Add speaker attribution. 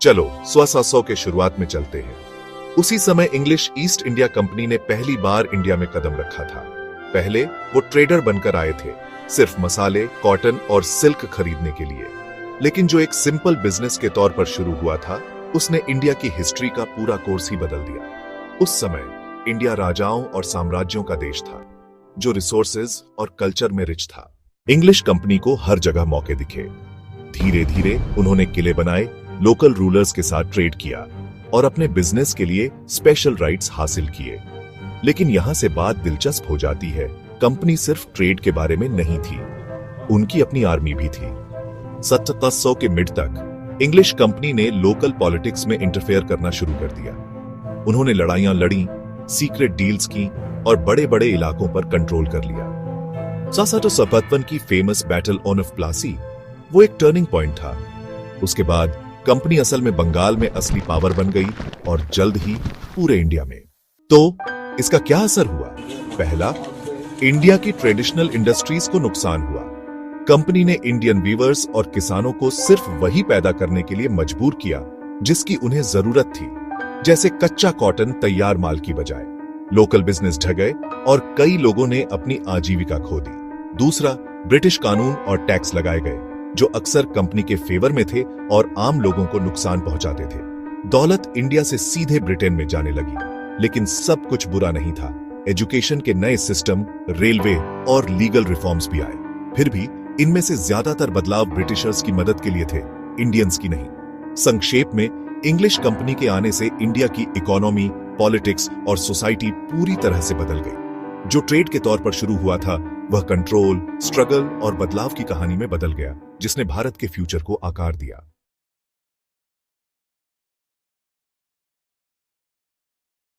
Speaker 1: चलो 1600 के शुरुआत में चलते हैं। उसी समय इंग्लिश ईस्ट इंडिया कंपनी ने पहली बार इंडिया में कदम रखा था। पहले वो ट्रेडर बनकर आए थे, सिर्फ मसाले, कॉटन और सिल्क खरीदने के लिए। लेकिन जो एक सिंपल बिजनेस के तौर पर शुरू हुआ था, उसने इंडिया की हिस्ट्री का पूरा कोर्स ही बदल दिया। उस समय इंडिया राजाओं और साम्राज्यों का देश था, जो रिसोर्सेज और कल्चर में रिच था। इंग्लिश कंपनी को हर जगह मौके दिखे। धीरे धीरे उन्होंने किले बनाए, लोकल रूलर्स के साथ ट्रेड किया और अपने बिजनेस के लिए स्पेशल राइट्स हासिल किए। लेकिन यहां से बात दिलचस्प हो जाती है। कंपनी सिर्फ ट्रेड के बारे में नहीं थी, उनकी अपनी आर्मी भी थी। 1700 के मिड तक इंग्लिश कंपनी ने लोकल पॉलिटिक्स में इंटरफेयर करना शुरू कर दिया। उन्होंने लड़ाइयां लड़ी, सीक्रेट डील्स की और बड़े बड़े इलाकों पर कंट्रोल कर लिया। 1757 की फेमस बैटल ऑफ प्लासी वो एक टर्निंग पॉइंट था। उसके बाद कंपनी असल में बंगाल में असली पावर बन गई और जल्द ही पूरे इंडिया में। तो इसका क्या असर हुआ? पहला, इंडिया की ट्रेडिशनल इंडस्ट्रीज को नुकसान हुआ। कंपनी ने इंडियन वीवर्स और किसानों को सिर्फ वही पैदा करने के लिए मजबूर किया जिसकी उन्हें जरूरत थी, जैसे कच्चा कॉटन तैयार माल की बजाय। लोकल बिजनेस ढह गए और कई लोगों ने अपनी आजीविका खो दी। दूसरा, ब्रिटिश कानून और टैक्स लगाए गए जो अक्सर कंपनी के फेवर में थे और आम लोगों को नुकसान पहुंचाते थे। दौलत इंडिया से सीधे ब्रिटेन में जाने लगी। लेकिन सब कुछ बुरा नहीं था। एजुकेशन के नए सिस्टम, रेलवे और लीगल रिफॉर्म्स भी आए। फिर भी इनमें से ज्यादातर बदलाव ब्रिटिशर्स की मदद के लिए थे, इंडियंस की नहीं। संक्षेप में, इंग्लिश कंपनी के आने से इंडिया की इकोनॉमी, पॉलिटिक्स और सोसाइटी पूरी तरह से बदल गई। जो ट्रेड के तौर पर शुरू हुआ था, वह कंट्रोल, स्ट्रगल और बदलाव की कहानी में बदल गया, जिसने भारत के फ्यूचर को आकार दिया।